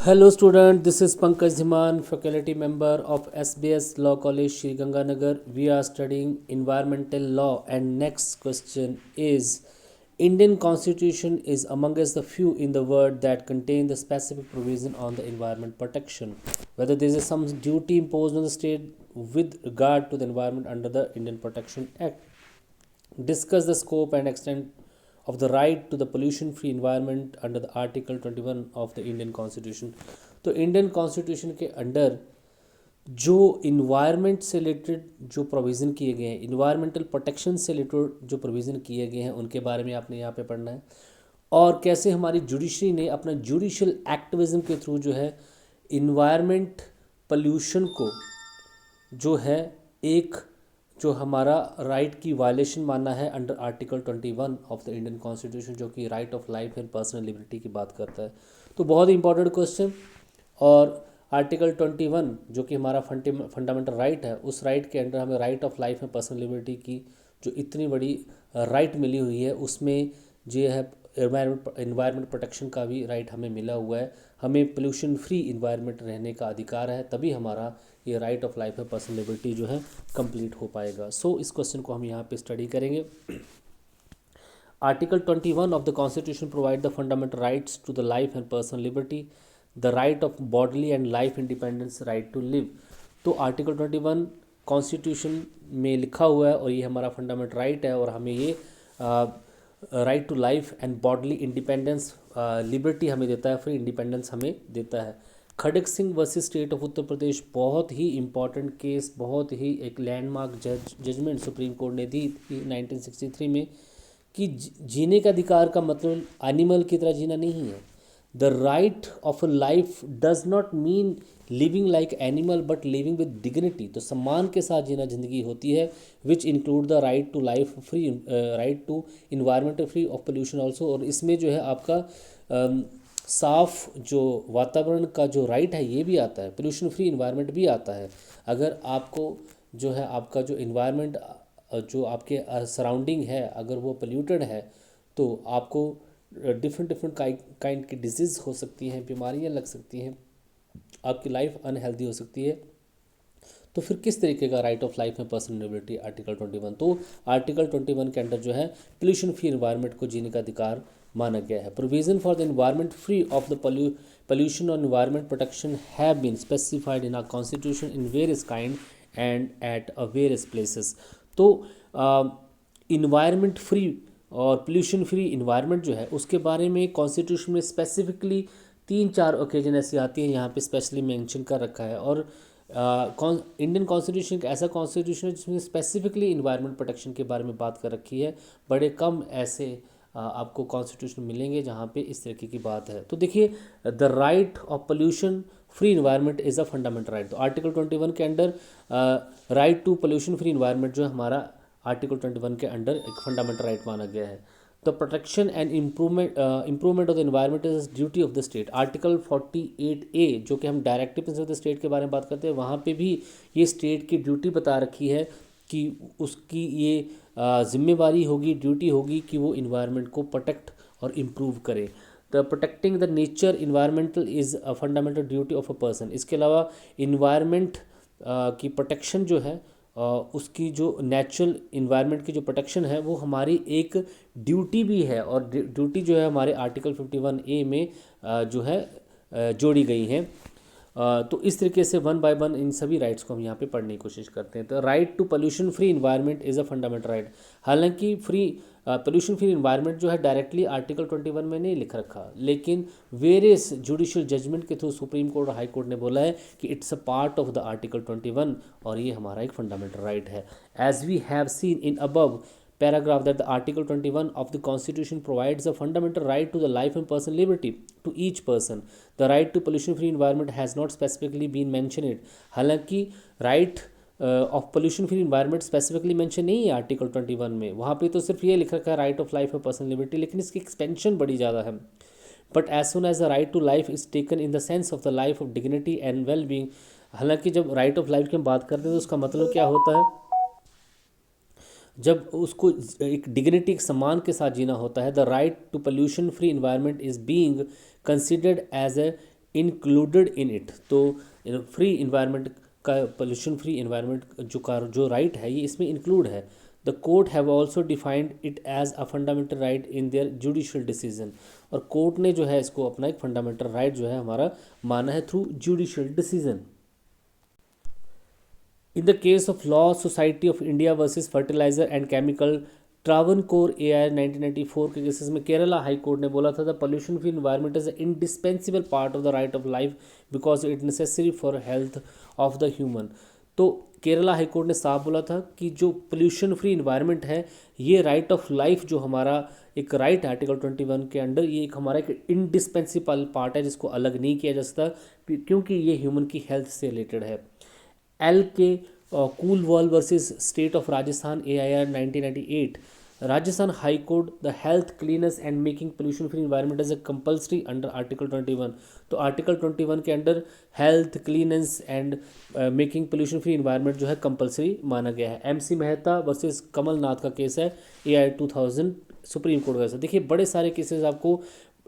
Hello student, this is Pankaj Dhiman, faculty member of SBS Law College, Shri Ganganagar. We are studying environmental law and next question is Indian constitution is amongst the few in the world that contain the specific provision on the environment protection. Whether there is some duty imposed on the state with regard to the environment under the Indian Protection Act. Discuss the scope and extent of the right to the pollution free environment under the article 21 of the Indian constitution. तो Indian constitution के under जो environment से related जो provision किए गए हैं, environmental protection से related जो प्रोविज़न किए गए हैं, उनके बारे में आपने यहाँ पे पढ़ना है। और कैसे हमारी जुडिशरी ने अपना जुडिशल एक्टिविज़म के थ्रू जो है इन्वायरमेंट पोल्यूशन को जो है एक जो हमारा राइट की वायलेशन माना है under article 21 of the Indian constitution, जो कि right of life and personal liberty की बात करता है। तो बहुत ही इंपॉर्टेंट क्वेश्चन। और आर्टिकल 21 जो कि हमारा फंडामेंटल राइट है, उस राइट के अंडर हमें right of life and personal liberty की जो इतनी बड़ी राइट मिली हुई है, उसमें जो है एनवायरनमेंट प्रोटेक्शन का भी राइट हमें मिला हुआ है। हमें पोल्यूशन फ्री इन्वायरमेंट रहने का अधिकार है, तभी हमारा ये राइट ऑफ लाइफ है पर्सनल लिबर्टी जो है कंप्लीट हो पाएगा। सो इस क्वेश्चन को हम यहाँ पे स्टडी करेंगे। Article 21 of the constitution provide the fundamental rights to the life and personal liberty, the right of bodily and life independence, right to live. तो आर्टिकल 21 कॉन्स्टिट्यूशन में लिखा हुआ है और ये हमारा फंडामेंटल राइट है, और हमें ये right to life and bodily independence liberty हमें देता है, फ्री इंडिपेंडेंस हमें देता है। Khadag Singh versus state of Uttar Pradesh बहुत ही इंपॉर्टेंट केस, बहुत ही एक लैंडमार्क जजमेंट सुप्रीम कोर्ट ने दी थी 1963 में कि जीने का अधिकार का मतलब एनिमल की तरह जीना नहीं है। The right of a life does not mean living like animal but living with dignity. तो सम्मान के साथ जीना जिंदगी होती है, which include the right to life free, right to environmental free of pollution also. और इसमें जो है आपका साफ़ जो वातावरण का जो राइट है ये भी आता है, पोल्यूशन फ्री इन्वायरमेंट भी आता है। अगर आपको जो है आपका जो इन्वायरमेंट जो आपके सराउंडिंग है अगर वो पोल्यूटेड है, तो आपको डिफरेंट काइंड की डिजीज़ हो सकती हैं, बीमारियां लग सकती हैं, आपकी लाइफ अनहेल्दी हो सकती है। तो फिर किस तरीके का राइट ऑफ लाइफ में पर्सनल लिबर्टी आर्टिकल 21, तो आर्टिकल 21 के अंडर जो है पोल्यूशन फ्री इन्वायरमेंट को जीने का अधिकार माना गया है। Provision for the environment free of the pollution और environment protection have been specified in our constitution in various kind and at various places. तो इन्वायरमेंट फ्री और पोल्यूशन फ्री इन्वायरमेंट जो है उसके बारे में कॉन्स्टिट्यूशन में स्पेसिफिकली 3-4 ओकेजन ऐसी आती हैं, यहाँ पे स्पेशली मेंशन कर रखा है। और इंडियन कॉन्स्टिट्यूशन एक ऐसा कॉन्स्टिट्यूशन है जिसमें स्पेसिफिकली इन्वायरमेंट प्रोटेक्शन के बारे में बात कर रखी है। बड़े कम ऐसे आपको कॉन्स्टिट्यूशन मिलेंगे जहाँ पे इस तरीके की बात है। तो देखिए, the right of pollution free environment is a fundamental right. तो आर्टिकल 21 के under right to pollution free environment जो हमारा आर्टिकल 21 के अंडर एक फंडामेंटल राइट माना गया है। The protection and improvement of the environment is duty of the state. Article 48A जो कि हम डायरेक्टिव ऑफ द स्टेट के बारे में बात करते हैं, वहाँ पे भी ये स्टेट की ड्यूटी बता रखी है कि उसकी ये जिम्मेवारी होगी, ड्यूटी होगी कि वो इन्वायरमेंट को प्रोटेक्ट और इम्प्रूव करे। The protecting the nature environmental is a fundamental duty of a person. इसके अलावा इन्वायरमेंट की प्रोटेक्शन जो है उसकी जो नेचुरल इन्वायरमेंट की जो प्रोटेक्शन है वो हमारी एक ड्यूटी भी है, और ड्यूटी जो है हमारे आर्टिकल 51A में जो है जोड़ी गई हैं। तो इस तरीके से वन बाय वन इन सभी राइट्स को हम यहाँ पे पढ़ने की कोशिश करते हैं। तो right to pollution free environment is a fundamental right. हालांकि फ्री पोल्यूशन फ्री इन्वायरमेंट जो है डायरेक्टली आर्टिकल 21 में नहीं लिख रखा, लेकिन वेरियस जुडिशियल जजमेंट के थ्रू सुप्रीम कोर्ट और हाई कोर्ट ने बोला है कि it's a part of the article 21 और ये हमारा एक फंडामेंटल राइट है। As we have seen in above paragraph that the article 21 of the constitution provides a fundamental right to the life and personal liberty to each person. The right to pollution free environment has not specifically been mentioned. हालांकि right of pollution free environment specifically mention नहीं है article 21 में, वहाँ पे तो सिर्फ ये लिख रखा है राइट ऑफ लाइफ और पर्सनल लिबर्टी, लेकिन इसकी एक्सपेंशन बड़ी ज़्यादा है। But as soon as the right to life is taken in the sense of the life of dignity and well being. हालांकि जब राइट ऑफ लाइफ की हम बात करते हैं तो उसका मतलब क्या होता है, जब उसको एक डिग्निटी, एक सम्मान के साथ जीना होता है। The right to pollution free environment is being considered as a included in it. तो फ्री इन्वायरमेंट का, पोल्यूशन फ्री इन्वायरमेंट जो राइट है ये इसमें इंक्लूड है। The court have also defined it as a fundamental right in their judicial decision. और court ने जो है इसको अपना एक फंडामेंटल राइट जो है हमारा माना है through judicial decision. In the case of Law Society of India versus Fertilizer and Chemical Travancore AIR 1994 के केसेस में केरला हाई कोर्ट ने बोला था the pollution free environment is indispensable part of the right of life because it necessary for health of the human. तो Kerala high court ने साफ बोला था कि जो पोल्यूशन फ्री इन्वायरमेंट है ये राइट ऑफ लाइफ जो हमारा एक राइट आर्टिकल 21 के अंडर ये एक हमारा एक इंडिस्पेंसिबल पार्ट है जिसको अलग नहीं किया जा सकता क्योंकि ये ह्यूमन की हेल्थ से रिलेटेड है। L K Koolwal versus state of Rajasthan AIR 1998 Rajasthan high court the health cleanliness and making pollution free environment as a compulsory under article 21। तो आर्टिकल 21 के under health cleanliness and making pollution free environment जो है compulsory माना गया है। MC Mehta versus Kamal Nath का case है AIR 2000 supreme court का। देखिए बड़े सारे केसेस आपको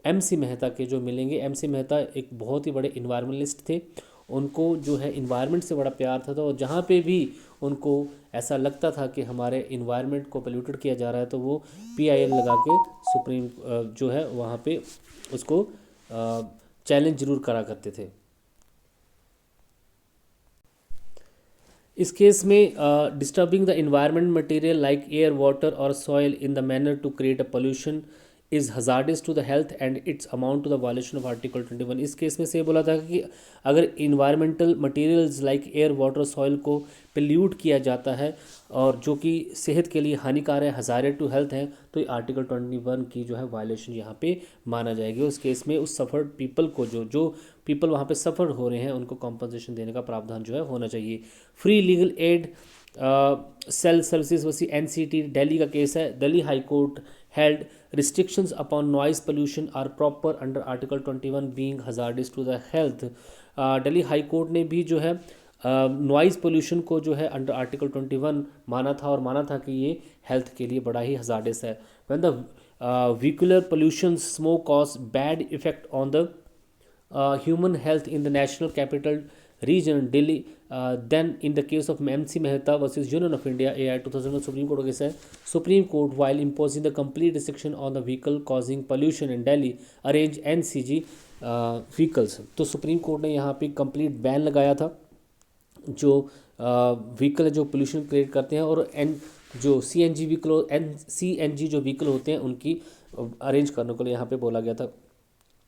MC मेहता के जो मिलेंगे। MC मेहता एक बहुत ही बड़े इन्वायरमेंटलिस्ट थे, उनको जो है इन्वायरमेंट से बड़ा प्यार था। तो जहाँ पे भी उनको ऐसा लगता था कि हमारे इन्वायरमेंट को पोल्यूटेड किया जा रहा है तो वो PIL लगा के सुप्रीम जो है वहाँ पे उसको चैलेंज जरूर करा करते थे। इस केस में disturbing the environment material like air water और soil in the manner to create a pollution is hazardous to the health and its amount to the violation of article 21। इस केस में से बोला था कि अगर environmental materials like air water soil को pollute किया जाता है और जो कि सेहत के लिए हानिकारक है, हजार्ड टू हेल्थ है, तो ये आर्टिकल 21 की जो है वायलेशन यहाँ पे माना जाएगी। उस केस में उस सफर्ड पीपल को जो पीपल वहाँ पे सफ़र हो रहे हैं उनको कॉम्पनसेशन देने का प्रावधान जो है होना चाहिए। Free legal aid sale services वसी NCT दिल्ली का केस है। Delhi high court held restrictions upon noise pollution are proper under article 21 being hazardous to the health। Delhi high court ने भी जो है नॉइज़ पोल्यूशन को जो है अंडर आर्टिकल 21 माना था और माना था कि ये हेल्थ के लिए बड़ा ही हजार्डस है। When the vehicular pollution smoke cause bad effect on the human health in the national capital region Delhi, then in the case of MC Mehta versus Union of India AIR 2000 Supreme Court case है, Supreme Court while imposing the complete restriction on the vehicle causing pollution in Delhi arrange NCG vehicles। तो supreme court ने यहाँ पे complete ban लगाया था जो vehicle है जो पोल्यूशन क्रिएट करते हैं और जो CNG व्हीकल CNG जो व्हीकल होते हैं उनकी अरेंज करने के लिए यहाँ पे बोला गया था।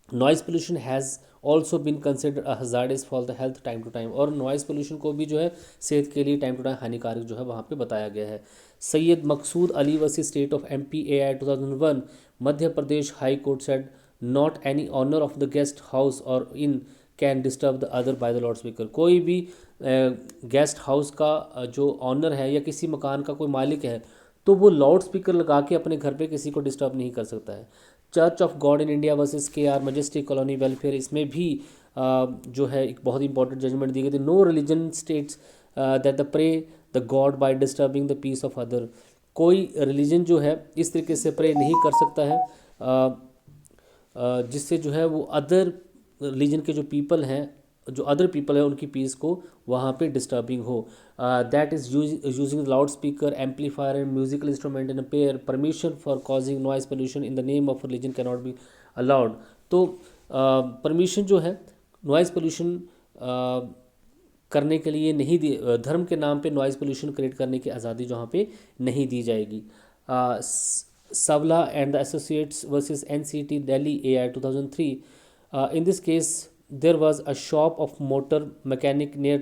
Noise pollution has also been consider a hazardous for the health time to time. और नॉइज़ पोल्यूशन को भी जो है सेहत के लिए टाइम टू टाइम हानिकारक जो है वहाँ पे बताया गया है। Syed Maqsood Ali versus state of MP AIR 2001 Madhya Pradesh high court said not any honour of the guest house और in can disturb the other by the loudspeaker. कोई भी गेस्ट हाउस का जो ऑनर है या किसी मकान का कोई मालिक है तो वो लाउड स्पीकर लगा के अपने घर पे किसी को डिस्टर्ब नहीं कर सकता है। Church of God in India versus KR majestic colony welfare, इसमें भी जो है एक बहुत इंपॉर्टेंट जजमेंट दी गई थी। No religion states that the pray the god by disturbing the peace of other. कोई रिलीजन जो है इस तरीके से प्रे नहीं कर सकता है जिससे जो है वो अदर रिलीजन के जो पीपल हैं जो अदर पीपल है उनकी पीस को वहाँ पे डिस्टर्बिंग हो। That is using loud speaker amplifier and musical instrument in a pair permission for causing noise pollution in the name of religion can not be allowed. तो permission जो है noise pollution करने के लिए नहीं दी, धर्म के नाम पे नॉइज़ पोल्यूशन क्रिएट करने की आज़ादी जहाँ पे नहीं दी जाएगी। Sawla and the associates versus NCT Delhi AIR 2003 in this case there was a shop of motor mechanic near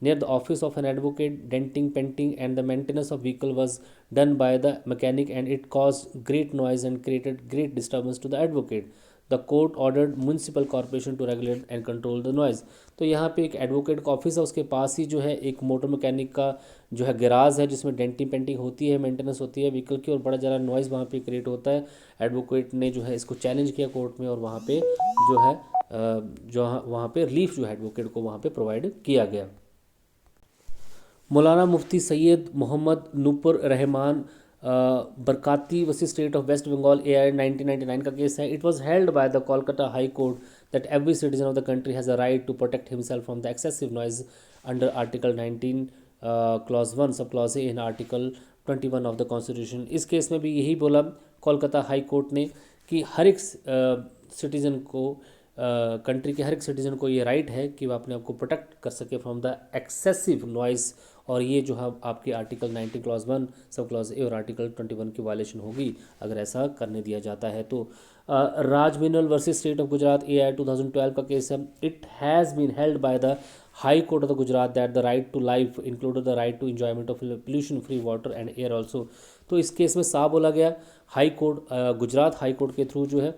the office of an advocate. Denting, painting and the maintenance of vehicle was done by the mechanic and it caused great noise and created great disturbance to the advocate. The court ordered municipal corporation to regulate and control the noise। तो यहाँ पे एक advocate का office है उसके पास ही जो है एक मोटर मैकेनिक का जो है गैराज है जिसमें डेंटिंग पेंटिंग होती है, मेंटेनेंस होती है व्हीकल की और बड़ा ज़्यादा नॉइज़ वहाँ पे क्रिएट होता है। एडवोकेट ने जो है इसको चैलेंज किया कोर्ट में और वहाँ पे जो है वहाँ पे रिलीफ जो है एडवोकेट को वहाँ पे प्रोवाइड किया गया। Maulana Mufti Syed Mohammad Nupur Rahman Barkati versus state of west Bengal AIR 1999 का केस है। It was held by the Kolkata high court that every citizen of the country has a right to protect himself from the excessive noise under Article 19 clause 1 सब clause A in Article 21 of the Constitution। इस case में भी यही बोला Kolkata high court ने कि हर एक citizen को कंट्री के हर एक सिटीज़न को ये राइट है कि वह अपने आप को प्रोटेक्ट कर सके फ्रॉम द एक्सेसिव नॉइज़। और ये जो है आपके article 19 clause 1 sub clause A और आर्टिकल 21 की वायलेशन होगी अगर ऐसा करने दिया जाता है तो। Raj Minal versus state of Gujarat AI 2012 का केस है। It has been held by the high court of the Gujarat that the right to life included the right to enjoyment of pollution free water and air also. तो इस case में साफ बोला गया high court Gujarat high court के through जो है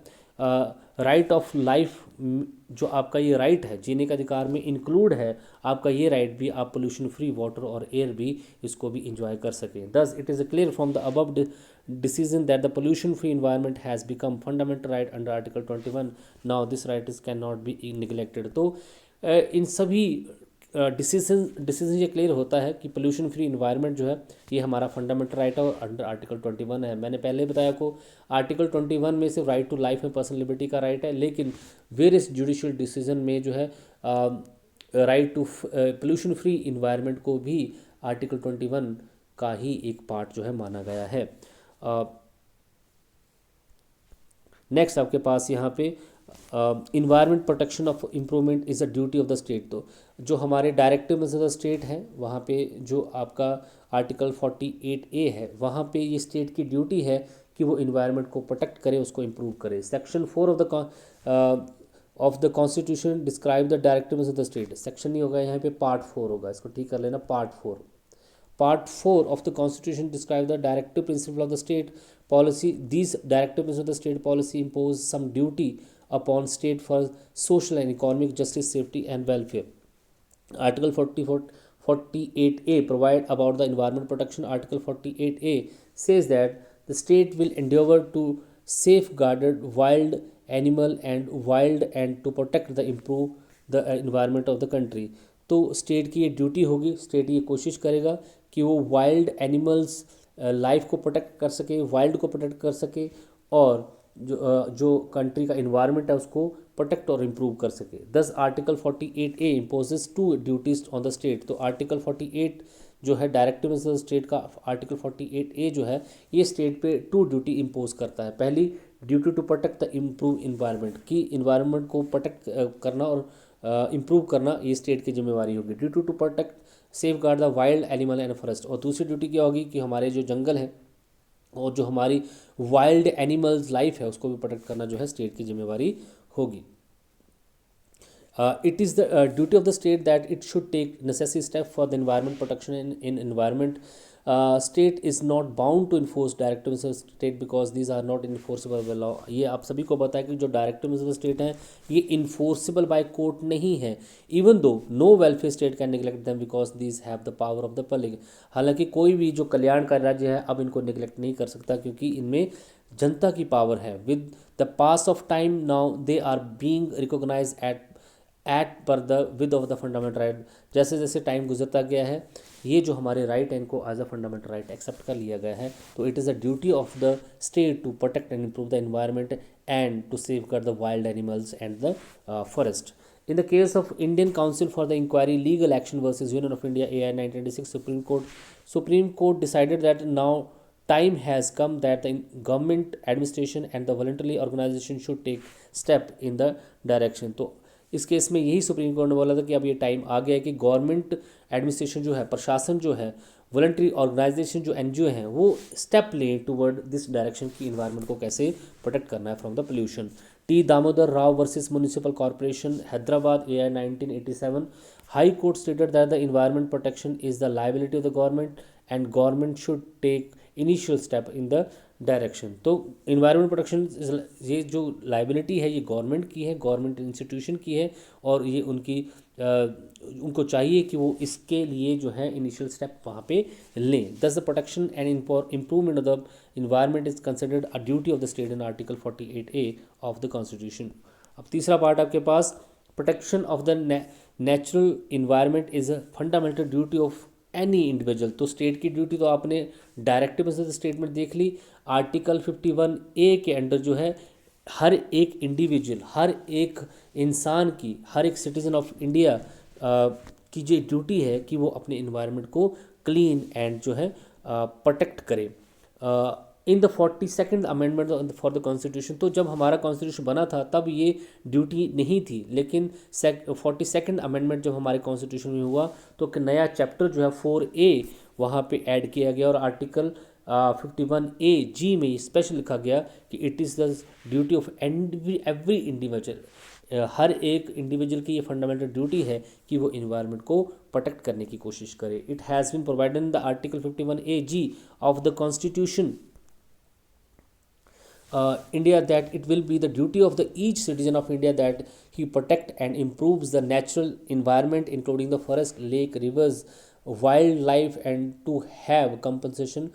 right of life जो आपका ये राइट है जीने का अधिकार में इंक्लूड है आपका ये राइट भी आप पोल्यूशन फ्री वाटर और एयर भी इसको भी इंजॉय कर सकें। Thus it is clear from the above decision that the pollution free environment has become fundamental right under article 21। now this right is cannot be neglected। तो इन सभी decision ये clear होता है कि पोल्यूशन फ्री इन्वायरमेंट जो है ये हमारा फंडामेंटल राइट है और अंडर आर्टिकल 21 है। मैंने पहले बताया को आर्टिकल 21 में सिर्फ राइट टू लाइफ में पर्सनल लिबर्टी का राइट है, लेकिन वेरियस जुडिशियल डिसीजन में जो है right to pollution free environment को भी आर्टिकल 21 का ही एक पार्ट जो है माना गया है। नेक्स्ट आपके पास यहाँ पे environment protection of improvement is a duty of the state. तो जो हमारे डायरेक्टिव ऑफ द स्टेट है वहाँ पे जो आपका आर्टिकल 48A है वहाँ पे ये स्टेट की ड्यूटी है कि वो इन्वायरमेंट को प्रोटेक्ट करे उसको इम्प्रूव करे। Section 4 of the constitution describe the directive of the state. Section नहीं होगा यहाँ पे पार्ट 4 होगा, इसको ठीक कर लेना part 4। Part 4 of the Constitution describe the directive principle of the state policy। These directive principles of the state policy impose some duty upon state for social and economic justice, safety and welfare। Article 48A provide about the environment protection। Article 48A says that the state will endeavor to safeguard wild animal and to protect the improve the environment of the country। तो state की ये duty होगी, state ये कोशिश करेगा कि वो wild animals life को प्रोटेक्ट कर सके, वाइल्ड को प्रोटेक्ट कर सके और जो कंट्री का इन्वायरमेंट है उसको प्रोटेक्ट और इम्प्रूव कर सके। दस article 48A imposes 2 duties on the state. तो आर्टिकल 48 जो है डायरेक्टिव ऑफ द स्टेट का आर्टिकल 48A जो है ये स्टेट पे 2 ड्यूटी इम्पोज करता है। पहली duty to protect the improve environment की इन्वायरमेंट को प्रोटेक्ट करना और इम्प्रूव करना ये स्टेट की जिम्मेवारी होगी। Duty to protect safeguard the wild animal and forest. और दूसरी ड्यूटी क्या होगी कि हमारे जो जंगल हैं और जो हमारी वाइल्ड एनिमल्स लाइफ है उसको भी प्रोटेक्ट करना जो है स्टेट की जिम्मेवारी होगी। It is the duty of the state that it should take necessary step for the environment protection in environment। State is not bound to enforce directives of state because these are not enforceable by law। ये आप सभी को पता है कि जो directives of the state हैं ये enforceable by court नहीं है। Even though no welfare state can neglect them because these have the power of the public। हालांकि कोई भी जो कल्याणकारी राज्य है अब इनको neglect नहीं कर सकता क्योंकि इनमें जनता की पावर है। With the pass of time now they are being recognized at par the with of the fundamental right. जैसे जैसे टाइम गुजरता गया है ये जो हमारे राइट है इनको as a fundamental right accept कर लिया गया है। तो it is a duty of the state to protect and improve the environment and to safeguard the wild animals and the forest. In the case of Indian Council for the Inquiry Legal Action versus Union of India AI 1986 Supreme Court decided that now time has come that the government administration and the voluntary organization should take step in the direction। तो इस case में यही supreme court ने बोला था कि अब ये टाइम आ गया है कि गवर्नमेंट एडमिनिस्ट्रेशन जो है प्रशासन जो है वॉलंटरी ऑर्गेनाइजेशन जो NGO हैं वो स्टेप लें टूवर्ड दिस डायरेक्शन की इन्वायरमेंट को कैसे प्रोटेक्ट करना है from the pollution. T Damodar Rao versus municipal corporation Hyderabad AI 1987 high court stated that the environment protection is the liability of the government and government should take initial step in the direction. तो environment protection ये जो liability है ये government की है, government institution की है और ये उनको चाहिए कि वो इसके लिए जो है इनिशियल स्टेप वहाँ पे लें। Thus the protection and improvement of the environment is considered a duty of the state in article 48A of the constitution. अब तीसरा पार्ट आपके पास protection of the natural environment is a fundamental duty of any individual. तो state की duty तो आपने directive statement देख ली। Article 51A के अंडर जो है हर एक इंडिविजुअल, हर एक इंसान की, हर एक सिटीज़न ऑफ इंडिया की जो ड्यूटी है कि वो अपने इन्वायरमेंट को क्लीन एंड जो है प्रोटेक्ट करे। In the 42nd amendment for the constitution, तो जब हमारा कॉन्स्टिट्यूशन बना था तब ये ड्यूटी नहीं थी, लेकिन 42nd अमेंडमेंट जब हमारे कॉन्स्टिट्यूशन में हुआ तो एक नया चैप्टर जो है 4A वहाँ पे ऐड किया गया, और आर्टिकल 51A(G) में स्पेशल लिखा गया कि it is the duty of every individual, हर एक इंडिविजुअल की ये फंडामेंटल ड्यूटी है कि वो इन्वायरमेंट को प्रोटेक्ट करने की कोशिश करे। It has been provided in the article 51A(G) of the constitution India that it will be the duty of the each citizen of India that he protect and improves the natural environment including the forest, lake, rivers, wildlife, and to have compassion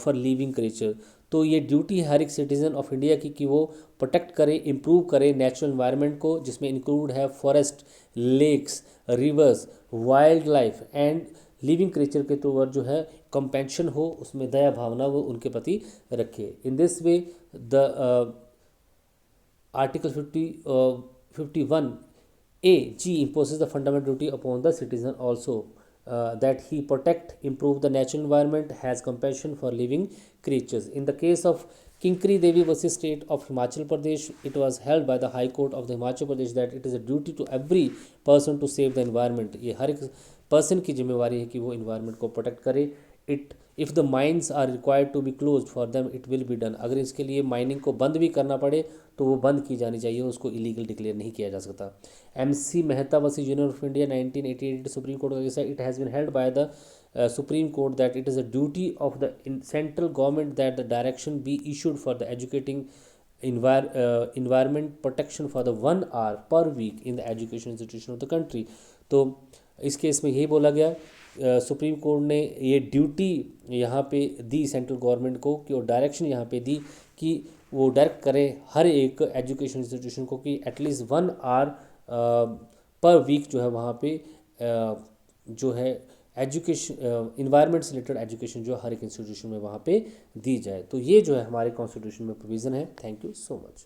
for living creature। तो ये duty हर एक citizen of India की कि वो protect करे, improve करे natural environment को, जिसमें इंक्लूड है forest, lakes, rivers, wild life and living creature के तौर जो है कंपेंशन हो, उसमें दया भावना वो उनके प्रति रखे। In this way the article 51A(G) imposes the fundamental duty upon the citizen also that he protect, improve the natural environment, has compassion for living creatures. In the case of Kinkari Devi versus State of Himachal Pradesh, it was held by the High Court of the Himachal Pradesh that it is a duty to every person to save the environment। ये हर एक person की जिम्मेवारी है कि वो environment को protect करे। It if the mines are required to be close for them it will be done. अगर इसके लिए माइनिंग को बंद भी करना पड़े तो वो बंद की जानी चाहिए, उसको इलीगल डिक्लेयर नहीं किया जा सकता। MC Mehta versus union of India 1988 supreme court का केस है। It has been held by the supreme court that it is a duty of the central government that the direction be issued for the educating environment protection for the 1 hour per week in the education institution of the country। तो इस case में यही बोला गया, supreme court ने ये duty यहाँ पे दी सेंट्रल गवर्नमेंट को कि, और डायरेक्शन यहाँ पे दी कि वो डायरेक्ट करे हर एक एजुकेशन इंस्टीट्यूशन को कि एटलीस्ट 1 आवर पर वीक जो है वहाँ पे जो है एजुकेशन इन्वायरमेंट से रिलेटेड एजुकेशन जो हर एक इंस्टीट्यूशन में वहाँ पे दी जाए। तो ये जो है हमारे कॉन्स्टिट्यूशन में प्रोविज़न है। Thank you so much.